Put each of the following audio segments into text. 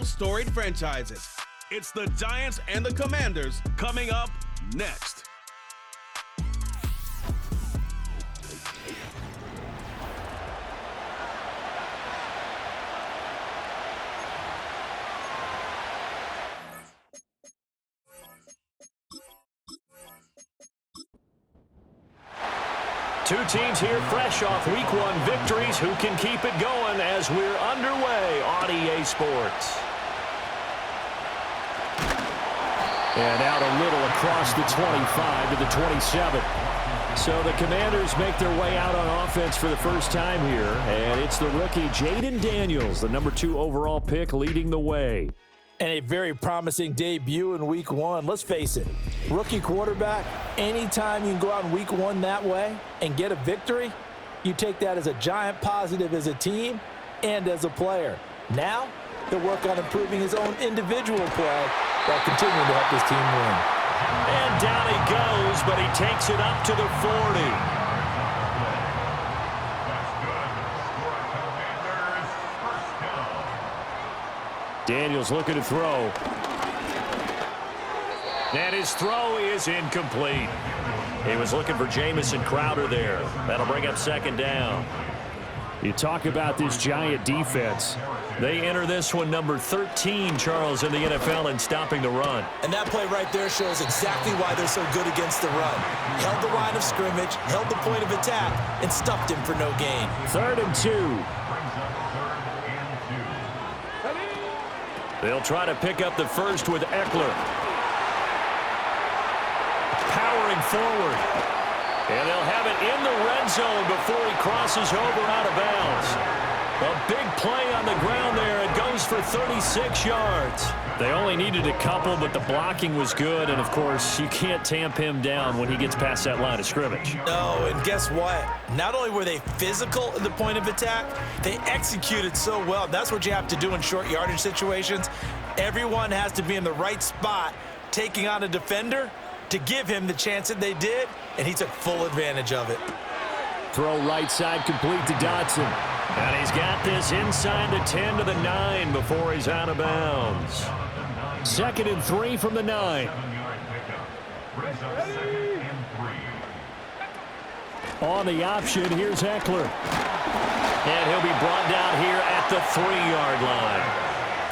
storied franchises. It's the Giants and the Commanders coming up next. Two teams here fresh off Week 1 victories. Who can keep it going as we're underway on EA Sports? And out a little across the 25 to the 27. So the Commanders make their way out on offense for the first time here. And it's the rookie Jayden Daniels, the number 2 overall pick, leading the way. And a very promising debut in Week 1. Let's face it, rookie quarterback, anytime you can go out in Week 1 that way and get a victory, you take that as a giant positive as a team and as a player. Now, he'll work on improving his own individual play while continuing to help his team win. And down he goes, but he takes it up to the 40. Daniels looking to throw. And his throw is incomplete. He was looking for Jamison Crowder there. That'll bring up second down. You talk about this Giant defense. They enter this one number 13, Charles, in the NFL in stopping the run. And that play right there shows exactly why they're so good against the run. Held the line of scrimmage, held the point of attack, and stuffed him for no gain. 3rd and 2. They'll try to pick up the first with Eckler. Powering forward. And they'll have it in the red zone before he crosses over out of bounds. A big play on the ground there. It goes for 36 yards. They only needed a couple, but the blocking was good. And, of course, you can't tamp him down when he gets past that line of scrimmage. No, and guess what? Not only were they physical at the point of attack, they executed so well. That's what you have to do in short yardage situations. Everyone has to be in the right spot, taking on a defender to give him the chance that they did, and he took full advantage of it. Throw right side complete to Dotson. And he's got this inside the 10 to the 9 before he's out of bounds. 2nd and 3 from the 9. On the option, here's Eckler. And he'll be brought down here at the 3-yard line.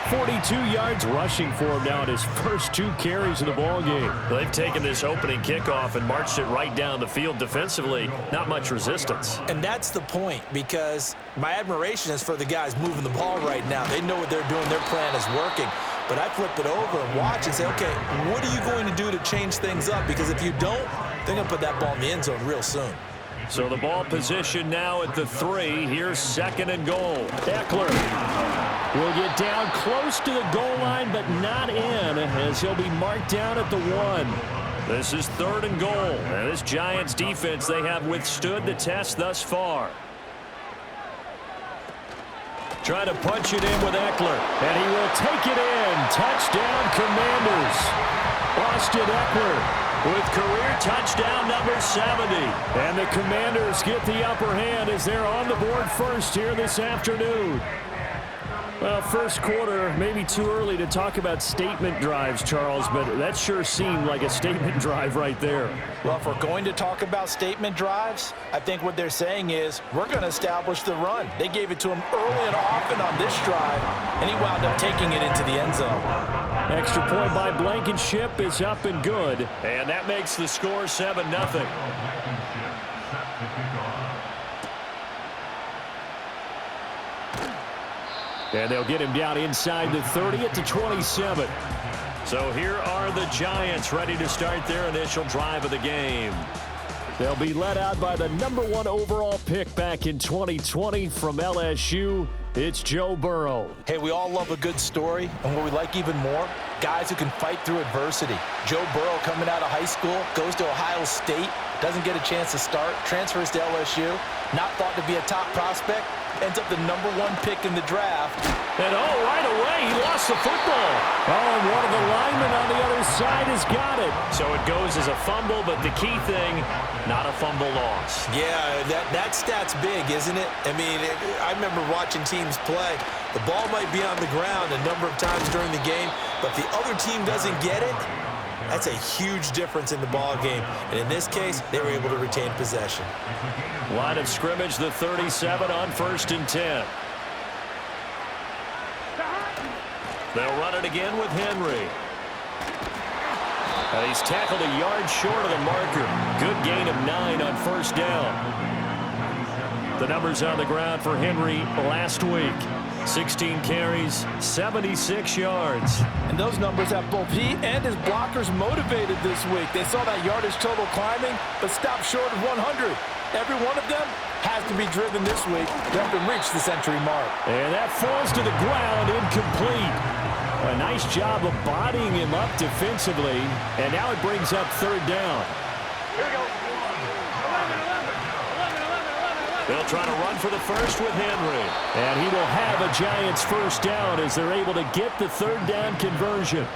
42 yards rushing for him now in his first 2 carries of the ballgame. They've taken this opening kickoff and marched it right down the field defensively. Not much resistance. And that's the point, because my admiration is for the guys moving the ball right now. They know what they're doing. Their plan is working. But I flip it over and watch and say, okay, what are you going to do to change things up? Because if you don't, they're going to put that ball in the end zone real soon. So the ball position now at the 3. Here's 2nd and goal. Eckler will get down close to the goal line, but not in, as he'll be marked down at the 1. This is 3rd and goal. And this Giants defense, they have withstood the test thus far. Trying to punch it in with Eckler, and he will take it in. Touchdown, Commanders. Austin Eckler with career touchdown number 70. And the Commanders get the upper hand as they're on the board first here this afternoon. Well, first quarter, maybe too early to talk about statement drives, Charles, but that sure seemed like a statement drive right there. Well, if we're going to talk about statement drives, I think what they're saying is we're going to establish the run. They gave it to him early and often on this drive, and he wound up taking it into the end zone. Extra point by Blankenship is up and good, and that makes the score 7-0. And they'll get him down inside the 30 at the 27. So here are the Giants ready to start their initial drive of the game. They'll be led out by the number 1 overall pick back in 2020 from LSU. It's Joe Burrow. Hey, we all love a good story, and what we like even more, guys who can fight through adversity. Joe Burrow coming out of high school, goes to Ohio State, doesn't get a chance to start, transfers to LSU, not thought to be a top prospect, ends up the #1 pick in the draft. And right away, he lost the football. And one of the linemen on the other side has got it. So it goes as a fumble, but the key thing, not a fumble loss. Yeah, that stat's big, isn't it? I mean, I remember watching teams play. The ball might be on the ground a number of times during the game, but if the other team doesn't get it, that's a huge difference in the ball game. And in this case, they were able to retain possession. Line of scrimmage, the 37 on 1st and 10. They'll run it again with Henry. And he's tackled a yard short of the marker. Good gain of 9 on 1st down. The numbers on the ground for Henry last week. 16 carries, 76 yards. And those numbers have both he and his blockers motivated this week. They saw that yardage total climbing, but stopped short of 100. Every one of them has to be driven this week to help him reach the century mark. And that falls to the ground, incomplete. A nice job of bodying him up defensively, and now it brings up 3rd down. Here we go. 11. They'll try to run for the first with Henry. And he will have a Giants 1st down as they're able to get the 3rd down conversion.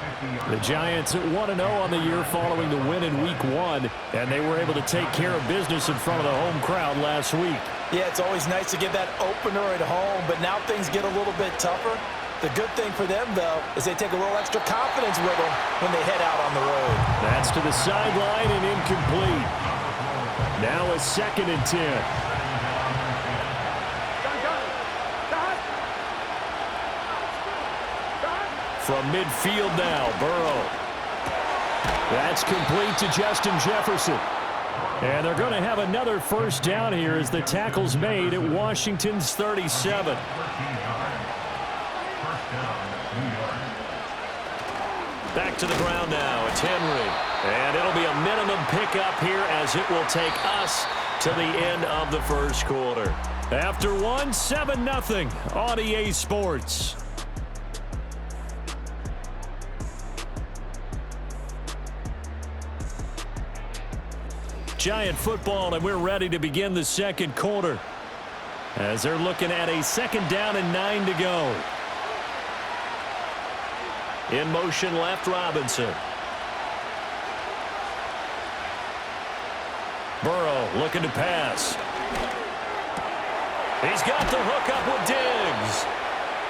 The Giants at 1-0 on the year following the win in Week 1, and they were able to take care of business in front of the home crowd last week. Yeah, it's always nice to get that opener at home, but now things get a little bit tougher. The good thing for them, though, is they take a little extra confidence with them when they head out on the road. That's to the sideline and incomplete. Now a 2nd and 10. From midfield now, Burrow. That's complete to Justin Jefferson. And they're going to have another 1st down here as the tackle's made at Washington's 37. Back to the ground now. It's Henry. And it'll be a minimum pickup here as it will take us to the end of the 1st quarter. After 1, 7-0 on EA Sports. Giant football, and we're ready to begin the 2nd quarter as they're looking at a 2nd down and 9 to go. In motion left, Robinson. Burrow looking to pass. He's got the hook up with Diggs.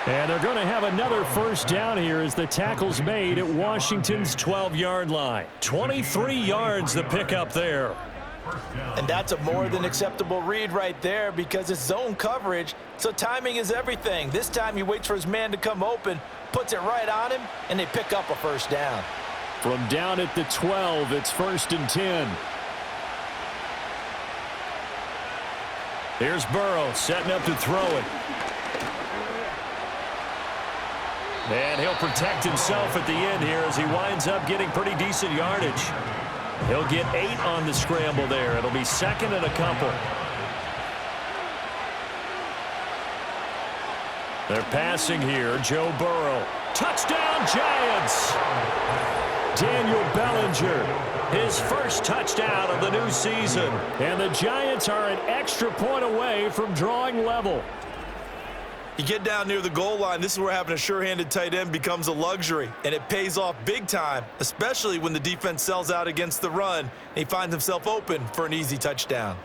And they're going to have another 1st down here as the tackle's made at Washington's 12-yard line. 23 yards the pickup there. And that's a more than acceptable read right there because it's zone coverage, so timing is everything. This time he waits for his man to come open, puts it right on him, and they pick up a 1st down. From down at the 12, it's 1st and 10. Here's Burrow setting up to throw it. And he'll protect himself at the end here as he winds up getting pretty decent yardage. He'll get 8 on the scramble there. It'll be 2nd and a couple. They're passing here. Joe Burrow. Touchdown, Giants! Daniel Bellinger, his 1st touchdown of the new season. And the Giants are an extra point away from drawing level. You get down near the goal line, this is where having a sure-handed tight end becomes a luxury, and it pays off big time, especially when the defense sells out against the run, and he finds himself open for an easy touchdown.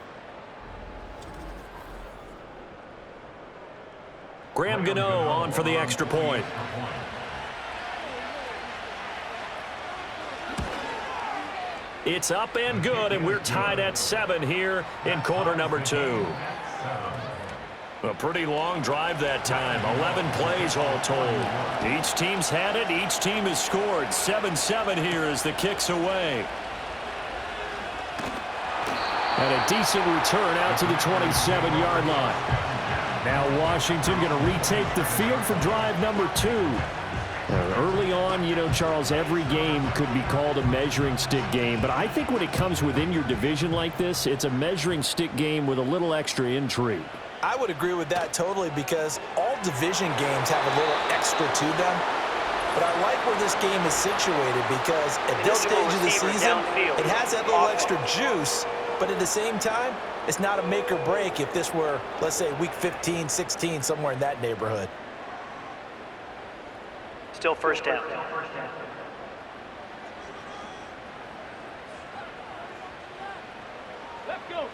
Graham Gano on for the extra point. It's up and good, and we're tied at 7 here in quarter number 2. A pretty long drive that time. 11 plays all told. Each team's had it. Each team has scored. 7-7 here as the kick's away. And a decent return out to the 27-yard line. Now Washington going to retake the field for drive number 2. Early on, you know, Charles, every game could be called a measuring stick game. But I think when it comes within your division like this, it's a measuring stick game with a little extra intrigue. I would agree with that totally because all division games have a little extra to them. But I like where this game is situated because at this stage of the season, it has that little extra juice But at the same time, it's not a make or break if this were, let's say, week 15, 16, somewhere in that neighborhood. Still first down. Let's go.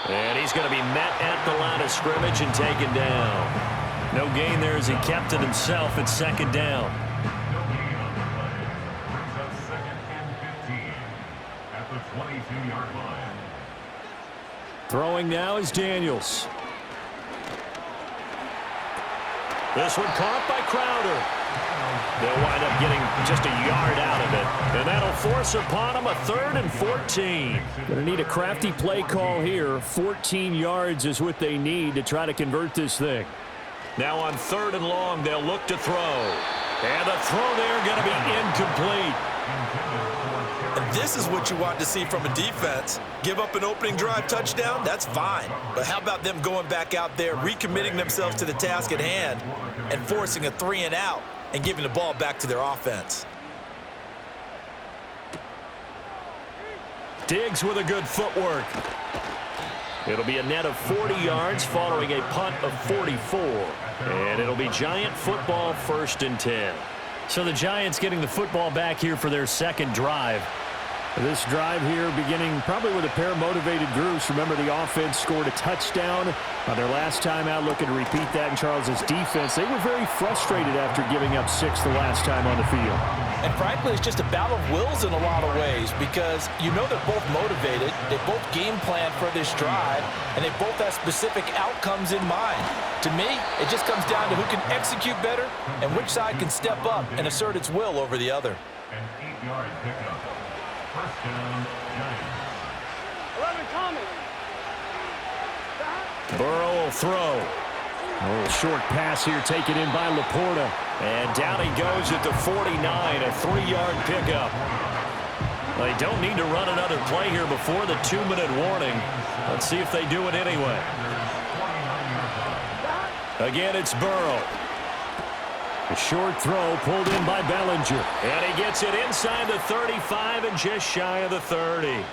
And he's going to be met at the line of scrimmage and taken down. No gain there as he kept it himself at second down. Brings up second and 15 at the 22-yard line. Throwing now is Daniels. This one caught by Crowder. They'll wind up getting just a yard out of it. And that'll force upon him a 3rd and 14. Going to need a crafty play call here. 14 yards is what they need to try to convert this thing. Now on 3rd and long, they'll look to throw. And the throw there going to be incomplete. And this is what you want to see from a defense. Give up an opening drive touchdown, that's fine. But how about them going back out there, recommitting themselves to the task at hand, and forcing a 3 and out and giving the ball back to their offense. Diggs with a good footwork. It'll be a net of 40 yards following a punt of 44. And it'll be Giant football 1st and 10. So the Giants getting the football back here for their second drive. This drive here beginning probably with a pair of motivated groups. Remember, the offense scored a touchdown on their last time out, looking to repeat that in Charles's defense. They were very frustrated after giving up 6 the last time on the field. And frankly, it's just a battle of wills in a lot of ways because you know they're both motivated, they both game plan for this drive, and they both have specific outcomes in mind. To me, it just comes down to who can execute better and which side can step up and assert its will over the other. An 8-yard pickup. First down, Giants. 11 coming. Burrow will throw. A little short pass here taken in by Laporta. And down he goes at the 49, a 3-yard pickup. They don't need to run another play here before the 2-minute warning. Let's see if they do it anyway. Again, it's Burrow. A short throw pulled in by Bellinger. And he gets it inside the 35 and just shy of the 30.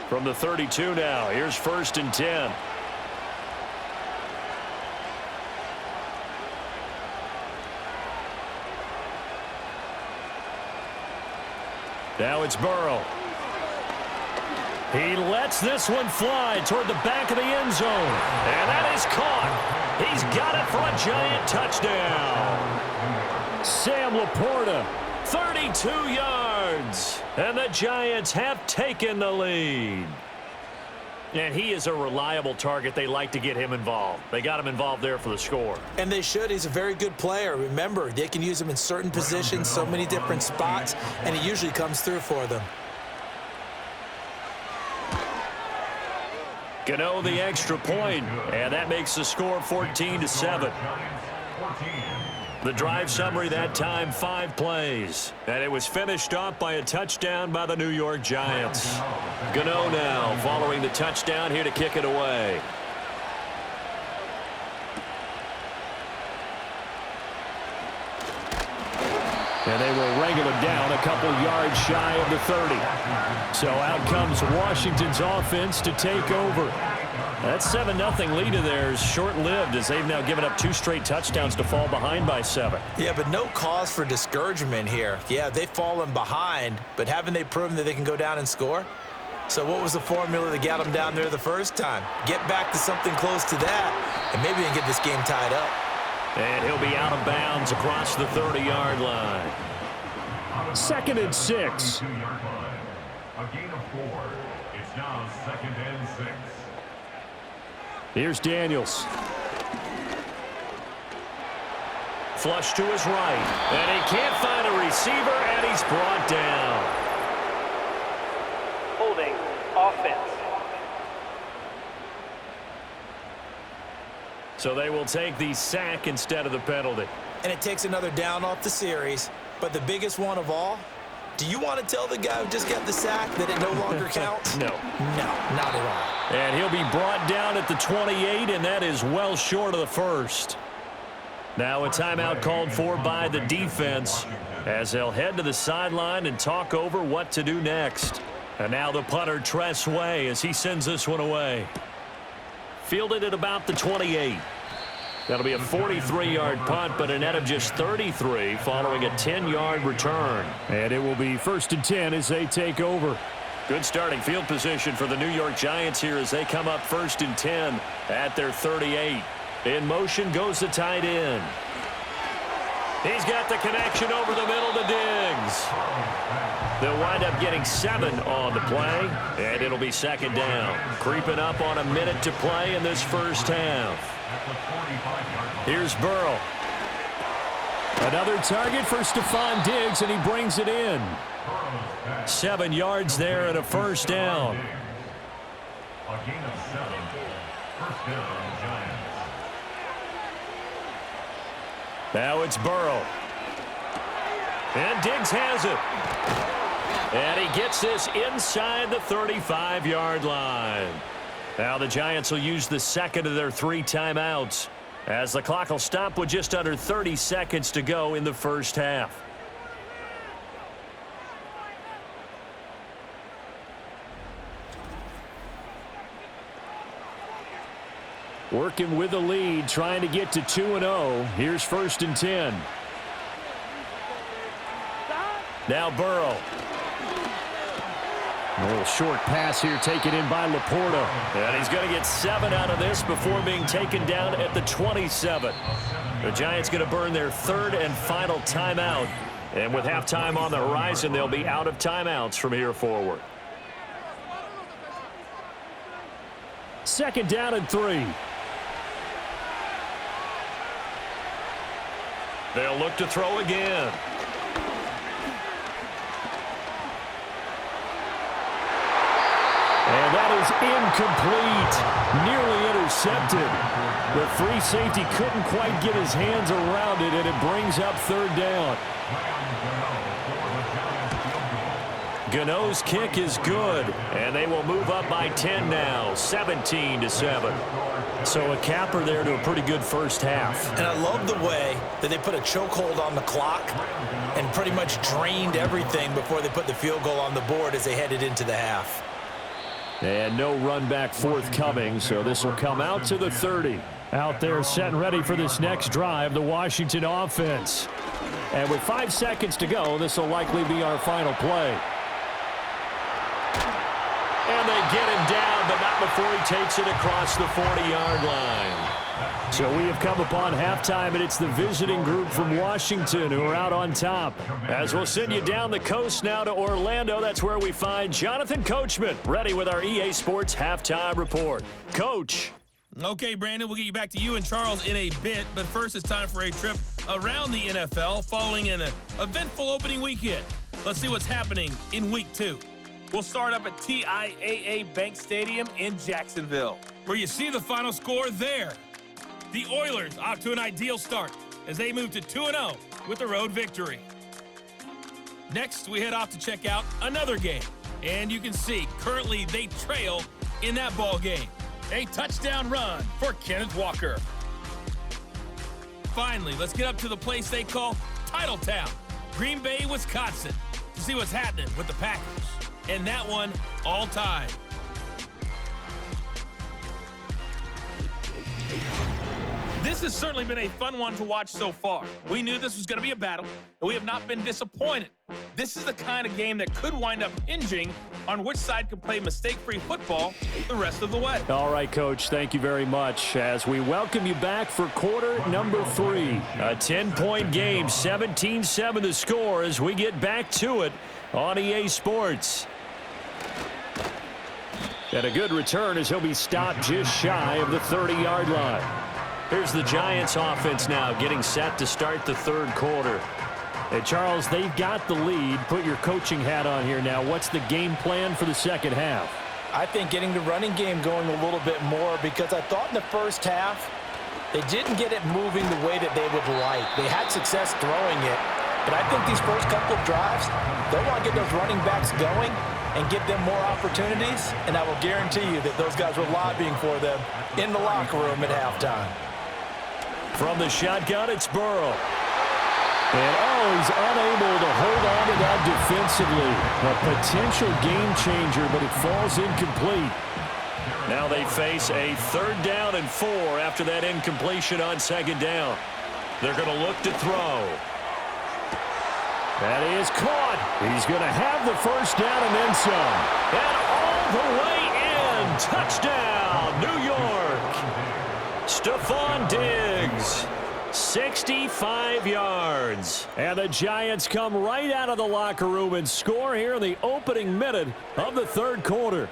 From the 32 now, here's 1st and 10. Now it's Burrow. He lets this one fly toward the back of the end zone. And that is caught. He's got it for a Giant touchdown. Sam Laporta, 32 yards. And the Giants have taken the lead. And he is a reliable target. They like to get him involved. They got him involved there for the score. And they should. He's a very good player. Remember, they can use him in certain positions, so many different spots, and he usually comes through for them. Gano the extra point, and that makes the score 14-7. The drive summary that time, 5 plays. And it was finished off by a touchdown by the New York Giants. Gano now following the touchdown here to kick it away. And they will wrangle it down a couple yards shy of the 30. So out comes Washington's offense to take over. That 7-0 lead of theirs short-lived as they've now given up 2 straight touchdowns to fall behind by 7. Yeah, but no cause for discouragement here. Yeah, they've fallen behind, but haven't they proven that they can go down and score? So what was the formula that got them down there the first time? Get back to something close to that, and maybe they can get this game tied up. And he'll be out of bounds across the 30-yard line. 2nd and 6. A gain of 4. It's now 2nd and 6. Here's Daniels. Flush to his right. And he can't find a receiver, and he's brought down. Holding offense. So they will take the sack instead of the penalty. And it takes another down off the series. But the biggest one of all, do you want to tell the guy who just got the sack that it no longer counts? No. No, not at all. And he'll be brought down at the 28, and that is well short of the first. Now a timeout called for by the defense as they'll head to the sideline and talk over what to do next. And now the punter, Tress Way, as he sends this one away. Fielded at about the 28. That'll be a 43-yard punt, but a net of just 33 following a 10-yard return. And it will be 1st and 10 as they take over. Good starting field position for the New York Giants here as they come up 1st and 10 at their 38. In motion goes the tight end. He's got the connection over the middle to Diggs. They'll wind up getting 7 on the play, and it'll be 2nd down. Creeping up on a minute to play in this first half. Here's Burrow. Another target for Stephon Diggs, and he brings it in. 7 yards there and a first down. A gain of 7. First down, Giants. Now it's Burrow. And Diggs has it. And he gets this inside the 35-yard line. Now the Giants will use the second of their 3 timeouts as the clock will stop with just under 30 seconds to go in the first half. Working with the lead, trying to get to 2-0. Here's 1st and 10. Now Burrow. A little short pass here taken in by Laporta. And he's going to get 7 out of this before being taken down at the 27. The Giants going to burn their 3rd and final timeout. And with halftime on the horizon, they'll be out of timeouts from here forward. 2nd down and 3. They'll look to throw again. And that is incomplete. Nearly intercepted. The free safety couldn't quite get his hands around it, and it brings up 3rd down. Gano's kick is good, and they will move up by 10 now, 17-7. So a capper there to a pretty good first half. And I love the way that they put a chokehold on the clock and pretty much drained everything before they put the field goal on the board as they headed into the half. And no run back forthcoming, so this will come out to the 30. Out there set and ready for this next drive, the Washington offense. And with 5 seconds to go, this will likely be our final play. And they get him down, but not before he takes it across the 40-yard line. So we have come upon halftime, and it's the visiting group from Washington who are out on top. As we'll send you down the coast now to Orlando, that's where we find Jonathan Coachman, ready with our EA Sports Halftime Report. Coach. Okay, Brandon, we'll get you back to you and Charles in a bit, but first it's time for a trip around the NFL following an eventful opening weekend. Let's see what's happening in Week 2. We'll start up at TIAA Bank Stadium in Jacksonville, where you see the final score there. The Oilers off to an ideal start as they move to 2-0 with a road victory. Next, we head off to check out another game, and you can see currently they trail in that ball game. A touchdown run for Kenneth Walker. Finally, let's get up to the place they call Titletown, Green Bay, Wisconsin, to see what's happening with the Packers. And that one all tied. This has certainly been a fun one to watch so far. We knew this was going to be a battle, and we have not been disappointed. This is the kind of game that could wind up hinging on which side can play mistake-free football the rest of the way. All right, Coach, thank you very much as we welcome you back for quarter number 3. A 10-point game, 17-7 the score as we get back to it on EA Sports. And a good return as he'll be stopped just shy of the 30-yard line. Here's the Giants offense now getting set to start the 3rd quarter. Hey, Charles, they've got the lead. Put your coaching hat on here now. What's the game plan for the second half? I think getting the running game going a little bit more because I thought in the first half they didn't get it moving the way that they would like. They had success throwing it, But I think these first couple of drives, they'll want to get those running backs going and give them more opportunities, and I will guarantee you that those guys were lobbying for them in the locker room at halftime. From the shotgun, it's Burrow. And, he's unable to hold on to that defensively. A potential game changer, but it falls incomplete. Now they face a 3rd down and 4 after that incompletion on 2nd down. They're going to look to throw. That is caught. He's going to have the 1st down and then some. And all the way in. Touchdown, New York. Stephon Diggs. 65 yards. And the Giants come right out of the locker room and score here in the opening minute of the 3rd quarter.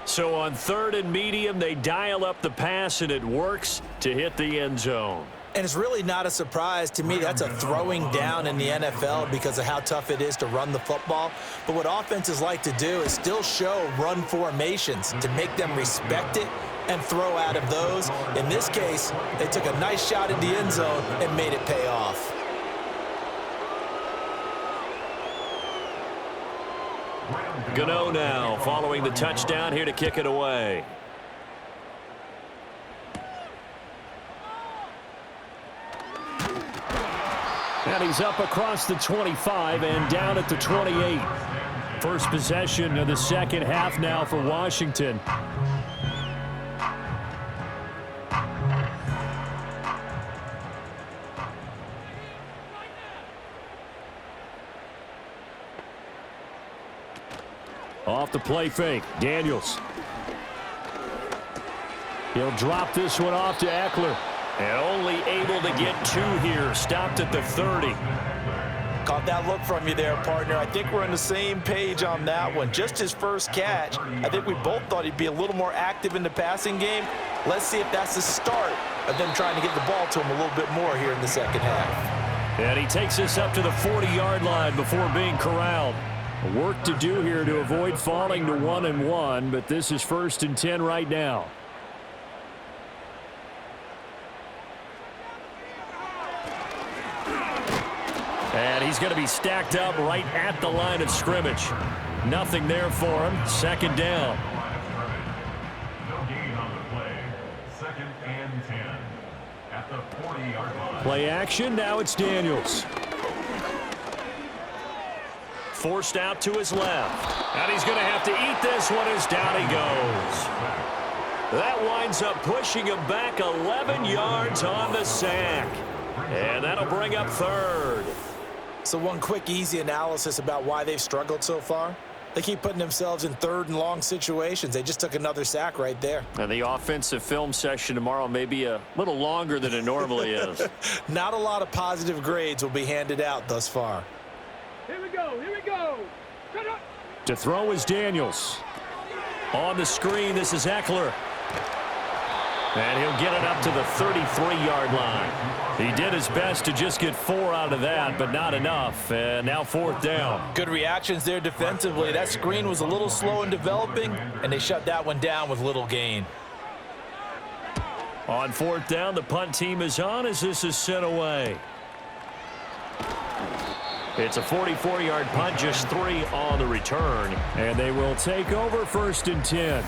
So on 3rd and medium, they dial up the pass, and it works to hit the end zone. And it's really not a surprise to me. That's a throwing down in the NFL because of how tough it is to run the football. But what offenses like to do is still show run formations to make them respect it and throw out of those. In this case, they took a nice shot at the end zone and made it pay off. Gano now following the touchdown here to kick it away. And he's up across the 25 and down at the 28. First possession of the second half now for Washington. Off the play fake, Daniels. He'll drop this one off to Eckler. And only able to get 2 here. Stopped at the 30. Caught that look from you there, partner. I think we're on the same page on that one. Just his first catch. I think we both thought he'd be a little more active in the passing game. Let's see if that's the start of them trying to get the ball to him a little bit more here in the second half. And he takes this up to the 40-yard line before being corralled. Work to do here to avoid falling to 1-1, but this is 1st and 10 right now. And he's going to be stacked up right at the line of scrimmage. Nothing there for him. 2nd down. No gain on the play. 2nd and 10 at the 40-yard line. Play action. Now it's Daniels. Forced out to his left. And he's going to have to eat this one as down he goes. That winds up pushing him back 11 yards on the sack. And that'll bring up 3rd. So one quick, easy analysis about why they've struggled so far. They keep putting themselves in 3rd and long situations. They just took another sack right there. And the offensive film session tomorrow may be a little longer than it normally is. Not a lot of positive grades will be handed out thus far. Here we go. Here we go. Cut up. To throw is Daniels. On the screen, this is Eckler. And he'll get it up to the 33-yard line. He did his best to just get 4 out of that, but not enough. And now 4th down. Good reactions there defensively. That screen was a little slow in developing, and they shut that one down with little gain. On 4th down, the punt team is on as this is sent away. It's a 44-yard punt, just 3 on the return. And they will take over 1st and 10.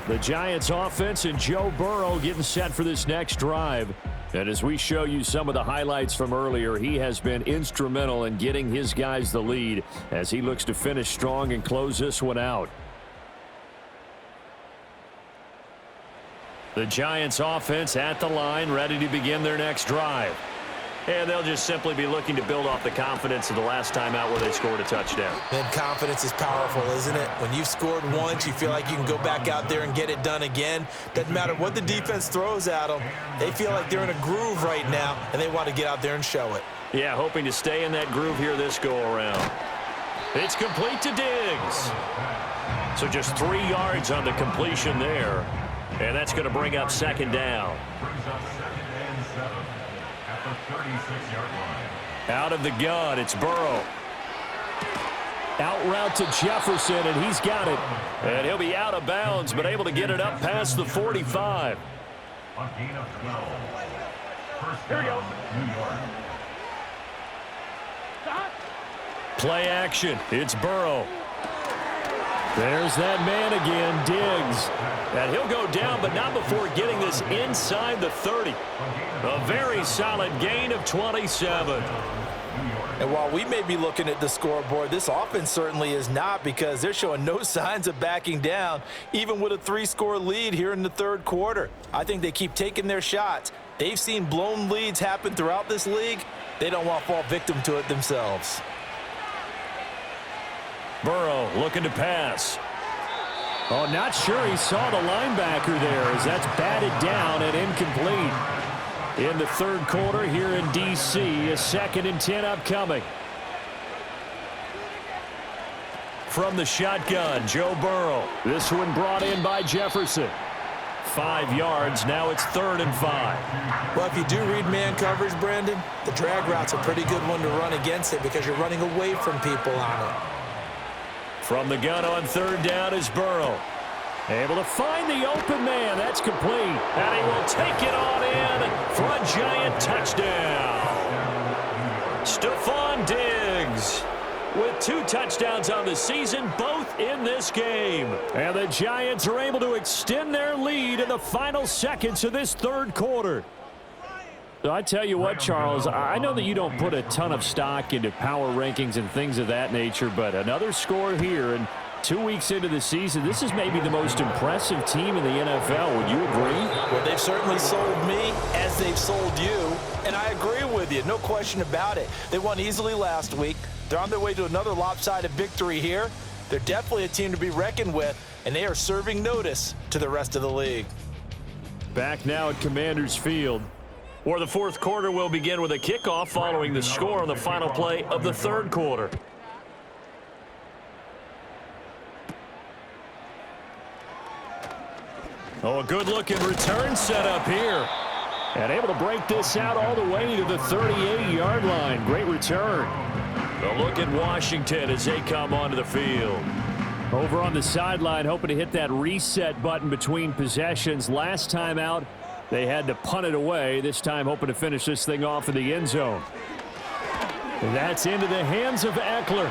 The Giants offense and Joe Burrow getting set for this next drive. And as we show you some of the highlights from earlier, he has been instrumental in getting his guys the lead as he looks to finish strong and close this one out. The Giants offense at the line, ready to begin their next drive. And they'll just simply be looking to build off the confidence of the last time out where they scored a touchdown. Then confidence is powerful, isn't it? When you've scored once, you feel like you can go back out there and get it done again. Doesn't matter what the defense throws at them. They feel like they're in a groove right now, and they want to get out there and show it. Yeah, hoping to stay in that groove here this go-around. It's complete to Diggs. So just 3 yards on the completion there. And that's going to bring up 2nd down. Brings up 2nd and 7 at the 36-yard line. Out of the gun, it's Burrow. Out route to Jefferson, and he's got it. And he'll be out of bounds, but able to get it up past the 45. A gain of 12. First down, New York. Play action. It's Burrow. There's that man again, Diggs. And he'll go down, but not before getting this inside the 30. A very solid gain of 27. And while we may be looking at the scoreboard, this offense certainly is not, because they're showing no signs of backing down, even with a 3-score lead here in the third quarter. I think they keep taking their shots. They've seen blown leads happen throughout this league. They don't want to fall victim to it themselves. Burrow looking to pass. Oh, not sure he saw the linebacker there, as that's batted down and incomplete. In the third quarter here in D.C., a 2nd and 10 upcoming. From the shotgun, Joe Burrow. This one brought in by Jefferson. 5 yards, now it's 3rd and 5. Well, if you do read man coverage, Brandon, the drag route's a pretty good one to run against it, because you're running away from people on it. From the gun on 3rd down is Burrow. Able to find the open man. That's complete. And he will take it on in for a giant touchdown. Stephon Diggs with 2 touchdowns on the season, both in this game. And the Giants are able to extend their lead in the final seconds of this third quarter. So I tell you what, Charles, I know that you don't put a ton of stock into power rankings and things of that nature, but another score here, and 2 weeks into the season, this is maybe the most impressive team in the NFL. Would you agree? Well, they've certainly sold me as they've sold you, and I agree with you, no question about it. They won easily last week. They're on their way to another lopsided victory here. They're definitely a team to be reckoned with, and they are serving notice to the rest of the league. Back now at Commanders Field, where the fourth quarter will begin with a kickoff following the score on the final play of the third quarter. Oh, a good-looking return set up here. And able to break this out all the way to the 38-yard line. Great return. A look at Washington as they come onto the field. Over on the sideline, hoping to hit that reset button between possessions. Last time out, they had to punt it away. This time hoping to finish this thing off in the end zone. And that's into the hands of Eckler.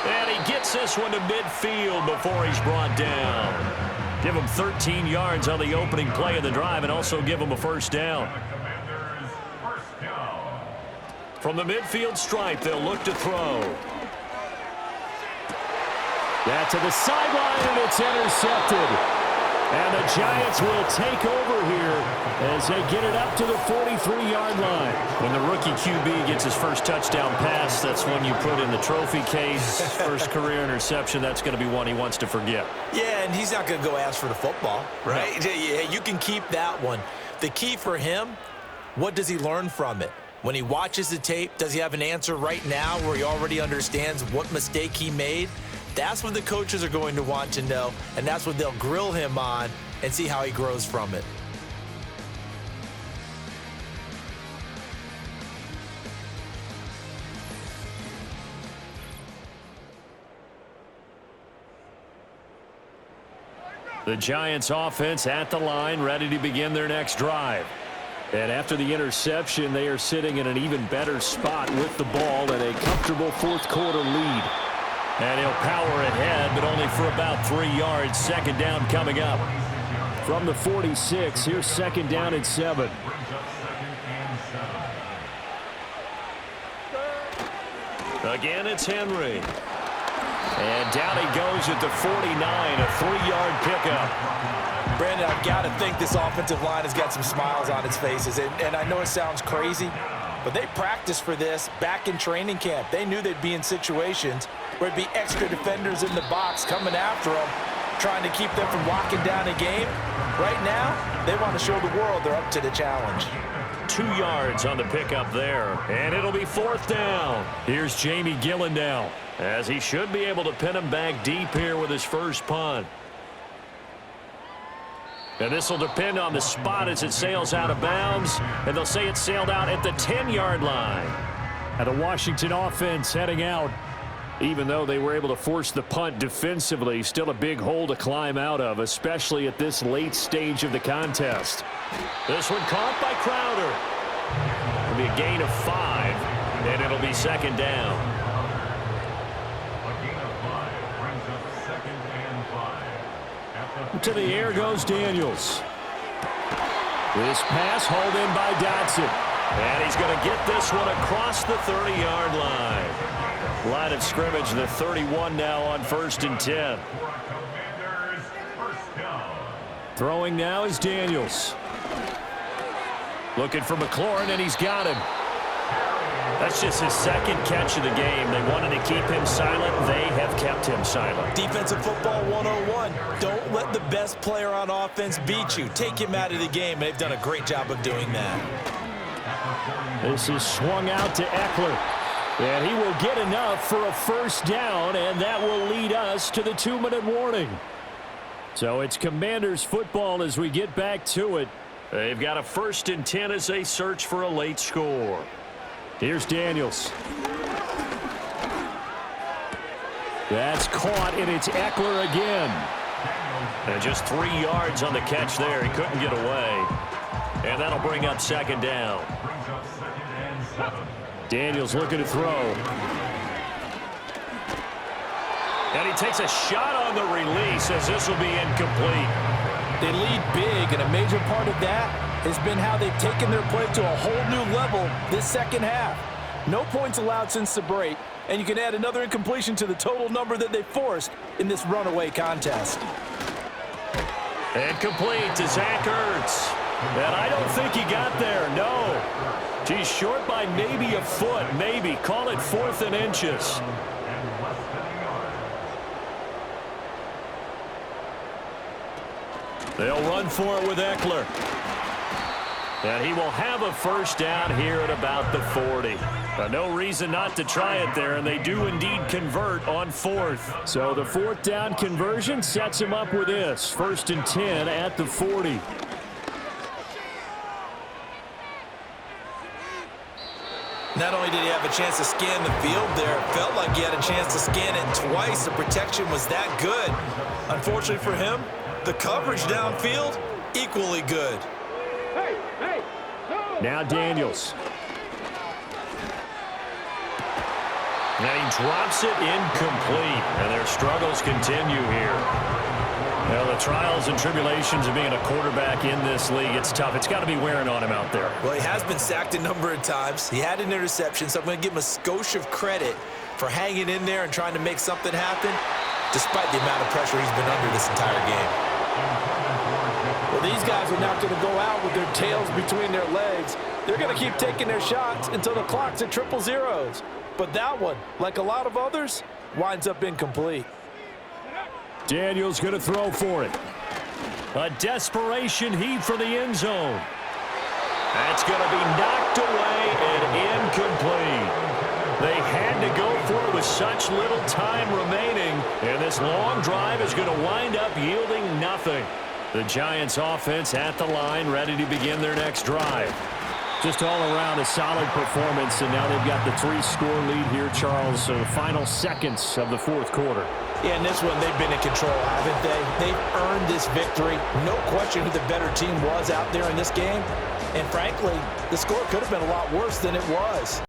And he gets this one to midfield before he's brought down. Give him 13 yards on the opening play of the drive, and also give him a first down. From the midfield stripe, they'll look to throw. That to the sideline, and it's intercepted. And the Giants will take over here as they get it up to the 43-yard line. When the rookie QB gets his first touchdown pass, that's when you put in the trophy case. First career interception, that's going to be one he wants to forget. Yeah, and he's not going to go ask for the football, right? No. Yeah, you can keep that one. The key for him, what does he learn from it? When he watches the tape, does he have an answer right now where he already understands what mistake he made? That's what the coaches are going to want to know, and that's what they'll grill him on and see how he grows from it. The Giants offense at the line, ready to begin their next drive. And after the interception, they are sitting in an even better spot with the ball and a comfortable fourth quarter lead. And he'll power ahead, but only for about 3 yards. Second down coming up. From the 46, here's second down and 7. Again, it's Henry. And down he goes at the 49, a 3-yard pickup. Brandon, I've got to think this offensive line has got some smiles on its faces. And I know it sounds crazy, but they practiced for this back in training camp. They knew they'd be in situations where it'd be extra defenders in the box coming after them, trying to keep them from locking down a game. Right now, they want to show the world they're up to the challenge. 2 yards on the pickup there, and it'll be fourth down. Here's Jamie Gillen now, as he should be able to pin him back deep here with his first punt. And this will depend on the spot as it sails out of bounds, and they'll say it sailed out at the 10-yard line. And the Washington offense heading out. Even though they were able to force the punt defensively, still a big hole to climb out of, especially at this late stage of the contest. This one caught by Crowder. It'll be a gain of 5. and it'll be second down. A gain of 5 brings up 2nd and 5. To the air goes Daniels. This pass hauled in by Dotson. And he's going to get this one across the 30-yard line. Line of scrimmage, the 31 now on 1st and 10. Commanders, first down. Throwing now is Daniels. Looking for McLaurin, and he's got him. That's just his 2nd catch of the game. They wanted to keep him silent. They have kept him silent. Defensive football 101. Don't let the best player on offense beat you. Take him out of the game. They've done a great job of doing that. This is swung out to Eckler. And he will get enough for a first down, and that will lead us to the 2-minute warning. So it's Commanders football as we get back to it. They've got a 1st and 10 as they search for a late score. Here's Daniels. That's caught, and it's Eckler again. And just 3 yards on the catch there. He couldn't get away. And that'll bring up 2nd down. Brings up 2nd and 7. Daniels looking to throw. And he takes a shot on the release as this will be incomplete. They lead big, and a major part of that has been how they've taken their play to a whole new level this second half. No points allowed since the break, and you can add another incompletion to the total number that they forced in this runaway contest. And complete to Zach Ertz. And I don't think he got there, no. He's short by maybe a foot, maybe. Call it 4th and inches. They'll run for it with Eckler. And he will have a first down here at about the 40. No reason not to try it there, and they do indeed convert on 4th. So the 4th down conversion sets him up with this. 1st and 10 at the 40. Not only did he have a chance to scan the field there, it felt like he had a chance to scan it twice. The protection was that good. Unfortunately for him, the coverage downfield, equally good. Hey, no. Now Daniels. And he drops it incomplete. And their struggles continue here. Well, the trials and tribulations of being a quarterback in this league, it's tough. It's got to be wearing on him out there. Well, he has been sacked a number of times. He had an interception, so I'm going to give him a skosh of credit for hanging in there and trying to make something happen, despite the amount of pressure he's been under this entire game. Well, these guys are not going to go out with their tails between their legs. They're going to keep taking their shots until the clock's at 000. But that one, like a lot of others, winds up incomplete. Daniels going to throw for it. A desperation heave for the end zone. That's going to be knocked away and incomplete. They had to go for it with such little time remaining, and this long drive is going to wind up yielding nothing. The Giants offense at the line, ready to begin their next drive. Just all around a solid performance, and now they've got the 3-score lead here, Charles. So the final seconds of the 4th quarter. Yeah, in this one, they've been in control, haven't they? They've earned this victory. No question who the better team was out there in this game. And frankly, the score could have been a lot worse than it was.